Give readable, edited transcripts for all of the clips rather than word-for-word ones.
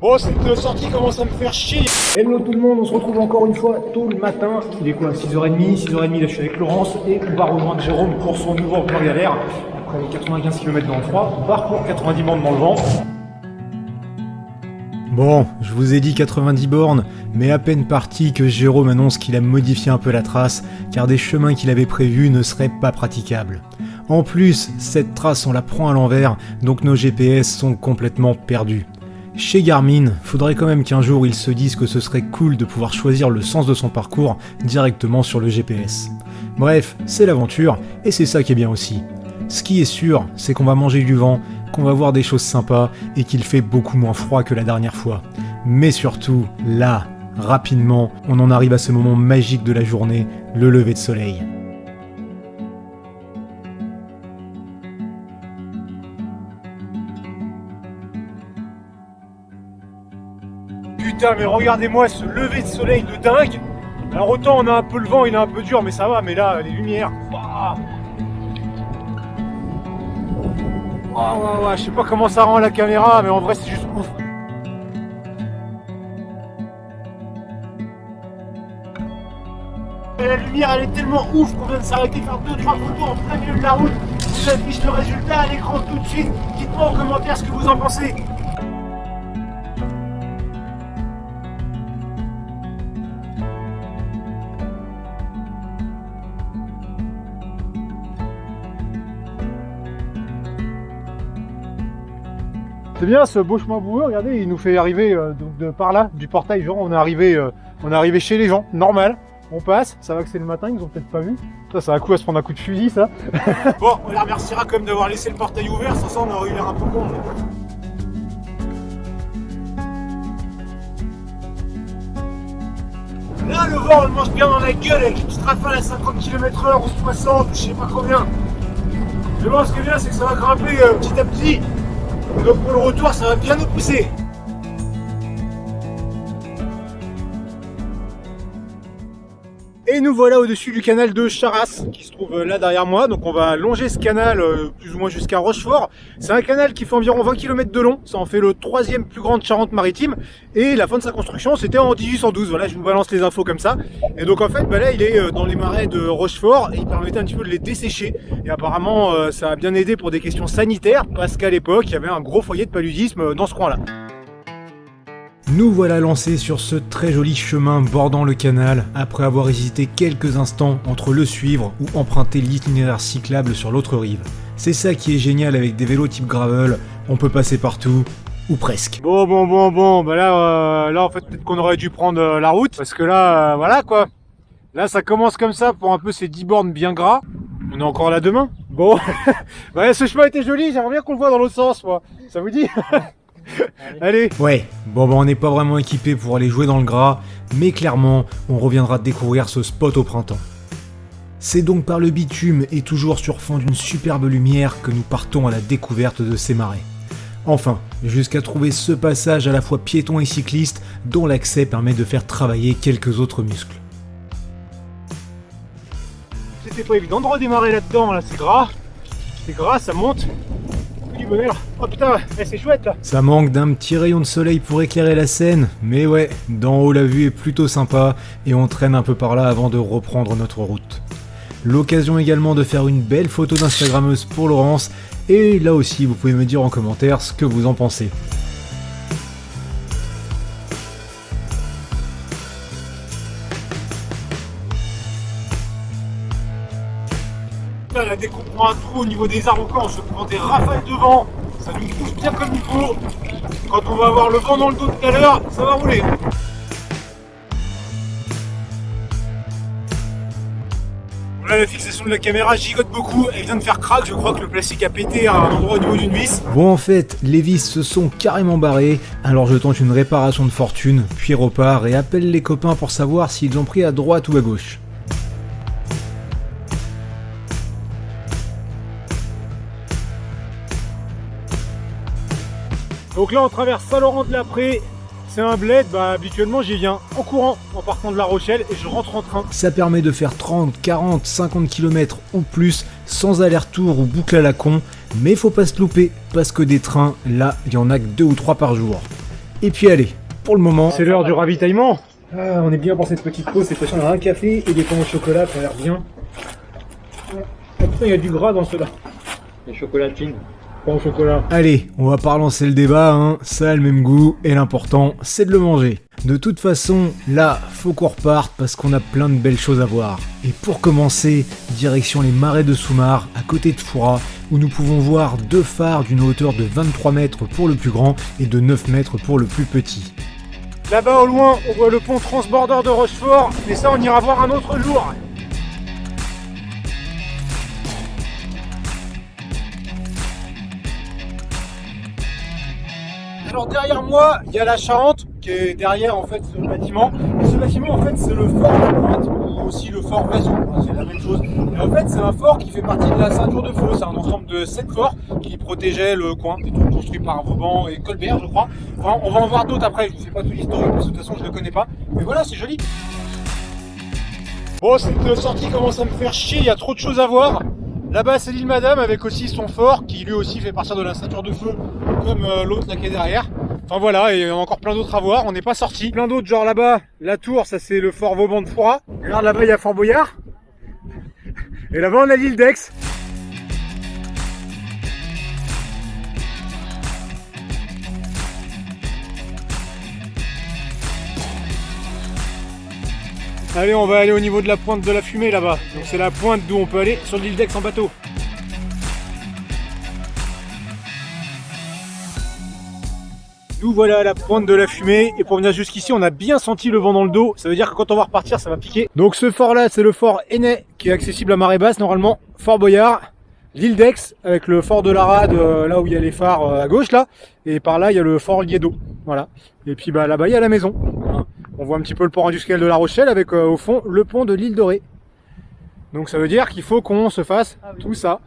Bon, cette sortie commence à me faire chier. Hello tout le monde, on se retrouve encore une fois tôt le matin. Il est quoi, 6h30, 6h30, là je suis avec Laurence et on va rejoindre Jérôme pour son nouveau plan galère. Après les 95 km dans le froid, on part pour 90 bornes dans le vent. Bon, je vous ai dit 90 bornes, mais à peine parti que Jérôme annonce qu'il a modifié un peu la trace, car des chemins qu'il avait prévus ne seraient pas praticables. En plus, cette trace on la prend à l'envers, donc nos GPS sont complètement perdus. Chez Garmin, faudrait quand même qu'un jour ils se disent que ce serait cool de pouvoir choisir le sens de son parcours directement sur le GPS. Bref, c'est l'aventure, et c'est ça qui est bien aussi. Ce qui est sûr, c'est qu'on va manger du vent, qu'on va voir des choses sympas, et qu'il fait beaucoup moins froid que la dernière fois. Mais surtout, là, rapidement, on en arrive à ce moment magique de la journée, le lever de soleil. Putain, mais regardez-moi ce lever de soleil de dingue. Alors autant on a un peu le vent, il est un peu dur, mais ça va, mais là, les lumières. Ouais, je sais pas comment ça rend la caméra, mais en vrai c'est juste ouf. Et la lumière elle est tellement ouf qu'on vient de s'arrêter faire 2-3 photos en plein milieu de la route. Si j'affiche le résultat à l'écran tout de suite, dites-moi en commentaire ce que vous en pensez. C'est bien ce beau chemin boueux, regardez, il nous fait arriver donc de par là, du portail, genre on est arrivé chez les gens, normal. On passe, ça va que c'est le matin, ils nous ont peut-être pas vu. Ça a un coup à se prendre un coup de fusil, ça. Bon, on les remerciera quand même d'avoir laissé le portail ouvert, sans ça on aurait eu l'air un peu con. Là, le vent, on le mange bien dans la gueule avec une petite rafale à 50 km/h ou 60, je sais pas combien. Mais bon, ce qui est bien, c'est que ça va grimper petit à petit. Donc pour le retour, ça va bien nous pousser. Et nous voilà au-dessus du canal de Charras, qui se trouve là derrière moi. Donc on va longer ce canal plus ou moins jusqu'à Rochefort. C'est un canal qui fait environ 20 km de long. Ça en fait le 3e plus grand de Charente-Maritime. Et la fin de sa construction, c'était en 1812. Voilà, je vous balance les infos comme ça. Et donc en fait, bah là, il est dans les marais de Rochefort. Et il permettait un petit peu de les dessécher. Et apparemment, ça a bien aidé pour des questions sanitaires. Parce qu'à l'époque, il y avait un gros foyer de paludisme dans ce coin-là. Nous voilà lancés sur ce très joli chemin bordant le canal, après avoir hésité quelques instants entre le suivre ou emprunter l'itinéraire cyclable sur l'autre rive. C'est ça qui est génial avec des vélos type gravel, on peut passer partout, ou presque. Bon, bah là en fait peut-être qu'on aurait dû prendre la route, parce que là, voilà quoi. Là ça commence comme ça pour un peu ces 10 bornes bien gras. On est encore là demain. Bon, ouais, ce chemin était joli, j'aimerais bien qu'on le voit dans l'autre sens moi. Ça vous dit? Allez. Ouais, bon on n'est pas vraiment équipé pour aller jouer dans le gras, mais clairement, on reviendra découvrir ce spot au printemps. C'est donc par le bitume et toujours sur fond d'une superbe lumière que nous partons à la découverte de ces marais. Enfin, jusqu'à trouver ce passage à la fois piéton et cycliste, dont l'accès permet de faire travailler quelques autres muscles. C'était pas évident de redémarrer là-dedans, là c'est gras, ça monte. Oh putain, c'est chouette là. Ça manque d'un petit rayon de soleil pour éclairer la scène, mais ouais, d'en haut la vue est plutôt sympa et on traîne un peu par là avant de reprendre notre route. L'occasion également de faire une belle photo d'instagrammeuse pour Laurence, et là aussi vous pouvez me dire en commentaire ce que vous en pensez. Là, dès qu'on prend un trou au niveau des arbres, on se prend des rafales de vent, ça nous pousse bien comme il faut. Quand on va avoir le vent dans le dos tout à l'heure, ça va rouler. Là, la fixation de la caméra gigote beaucoup, elle vient de faire crack, je crois que le plastique a pété à un endroit au niveau d'une vis. Bon en fait, les vis se sont carrément barrées, alors je tente une réparation de fortune, puis repars et appelle les copains pour savoir s'ils ont pris à droite ou à gauche. Donc là on traverse Saint-Laurent-de-la-Prée, c'est un bled, bah habituellement j'y viens en courant en partant de La Rochelle et je rentre en train. Ça permet de faire 30, 40, 50 km ou plus sans aller-retour ou boucle à la con, mais faut pas se louper parce que des trains, là, il y en a que 2 ou 3 par jour. Et puis allez, pour le moment, C'est l'heure du ravitaillement. Ah, on est bien pour cette petite pause. Cette fois-ci, on a un café et des pains au chocolat, ça a l'air bien. Ah putain, il y a du gras dans ceux-là. Les chocolatines. Pain au chocolat. allez, on va pas relancer le débat, hein. Ça a le même goût, et l'important, c'est de le manger. De toute façon, là, faut qu'on reparte parce qu'on a plein de belles choses à voir. Et pour commencer, direction les marais de Soumar, à côté de Foura, où nous pouvons voir deux phares d'une hauteur de 23 mètres pour le plus grand et de 9 mètres pour le plus petit. Là-bas au loin, on voit le pont transborder de Rochefort, mais ça on ira voir un autre jour. Alors derrière moi, il y a la Charente qui est derrière en fait ce bâtiment. Et ce bâtiment en fait c'est le fort de la Pointe ou aussi le fort Vaison, c'est la même chose. Et en fait c'est un fort qui fait partie de la ceinture de feu, c'est un ensemble de 7 forts qui protégeaient le coin, qui était construit par Vauban et Colbert je crois. Enfin, on va en voir d'autres après, je vous fais pas tout l'historique parce que de toute façon je le connais pas. Mais voilà, c'est joli. Bon, cette sortie commence à me faire chier, il y a trop de choses à voir. Là-bas, c'est l'île Madame avec aussi son fort qui lui aussi fait partir de la ceinture de feu comme l'autre là qui est derrière. Enfin voilà, et il y a encore plein d'autres à voir, on n'est pas sorti. Plein d'autres, genre là-bas, la tour, ça c'est le fort Vauban de Foura. Regarde là-bas, il y a Fort Boyard. Et là-bas, on a l'île d'Aix. Allez, on va aller au niveau de la pointe de la Fumée là-bas. Donc c'est la pointe d'où on peut aller sur l'île d'Aix en bateau. Nous voilà à la pointe de la Fumée et pour venir jusqu'ici on a bien senti le vent dans le dos, ça veut dire que quand on va repartir ça va piquer. Donc ce fort là c'est le fort Hennay qui est accessible à marée basse normalement, Fort Boyard, l'île d'Aix avec le fort de la Rade là où il y a les phares à gauche là, et par là il y a le fort Liédo, voilà. Et puis bah là-bas il y a la maison, on voit un petit peu le port industriel de La Rochelle avec au fond le pont de l'île Dorée. Donc ça veut dire qu'il faut qu'on se fasse tout ça.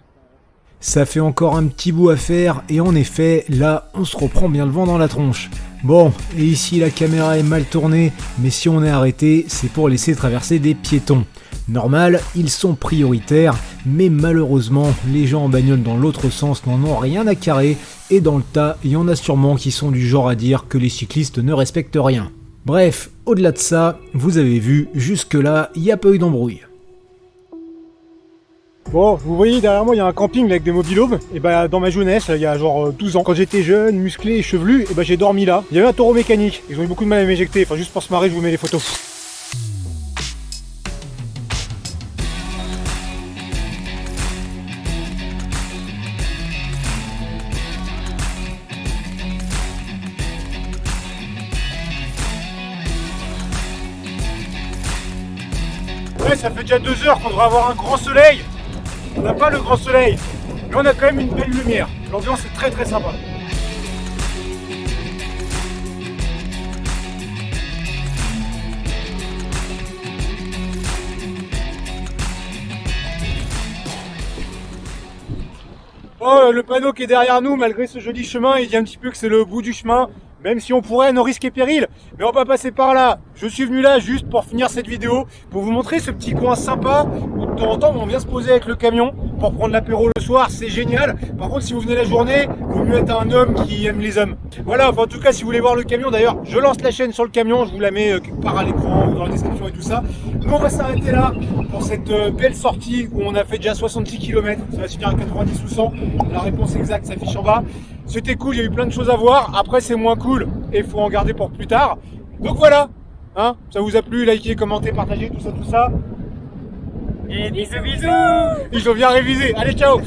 Ça fait encore un petit bout à faire, et en effet, là, on se reprend bien le vent dans la tronche. Bon, et ici la caméra est mal tournée, mais si on est arrêté, c'est pour laisser traverser des piétons. Normal, ils sont prioritaires, mais malheureusement, les gens en bagnole dans l'autre sens n'en ont rien à carrer, et dans le tas, il y en a sûrement qui sont du genre à dire que les cyclistes ne respectent rien. Bref, au-delà de ça, vous avez vu, jusque-là, il n'y a pas eu d'embrouille. Bon, vous voyez derrière moi il y a un camping avec des mobil-homes. Et bah dans ma jeunesse, il y a genre 12 ans, quand j'étais jeune, musclé et chevelu, et bah j'ai dormi là. Il y avait un taureau mécanique, ils ont eu beaucoup de mal à m'éjecter, enfin juste pour se marrer je vous mets les photos. Ouais, ça fait déjà 2 heures qu'on devrait avoir un grand soleil. On n'a pas le grand soleil, mais on a quand même une belle lumière. L'ambiance est très très sympa. Oh, le panneau qui est derrière nous, malgré ce joli chemin, il dit un petit peu que c'est le bout du chemin. Même si on pourrait, nos risques et périls, mais on va passer par là. Je suis venu là juste pour finir cette vidéo, pour vous montrer ce petit coin sympa, où de temps en temps on vient se poser avec le camion, pour prendre l'apéro le soir, c'est génial. Par contre, si vous venez la journée, il vaut mieux être un homme qui aime les hommes. Voilà, enfin, en tout cas, si vous voulez voir le camion, d'ailleurs, je lance la chaîne sur le camion, je vous la mets quelque part à l'écran, ou dans la description et tout ça. Nous, on va s'arrêter là, pour cette belle sortie, où on a fait déjà 66 km, ça va se finir à 90 ou 100, la réponse exacte s'affiche en bas. C'était cool, il y a eu plein de choses à voir. Après, c'est moins cool et il faut en garder pour plus tard. Donc voilà, hein, ça vous a plu, likez, commentez, partagez, tout ça. Et bisous bisous. Ils ont bien révisé. Allez, ciao.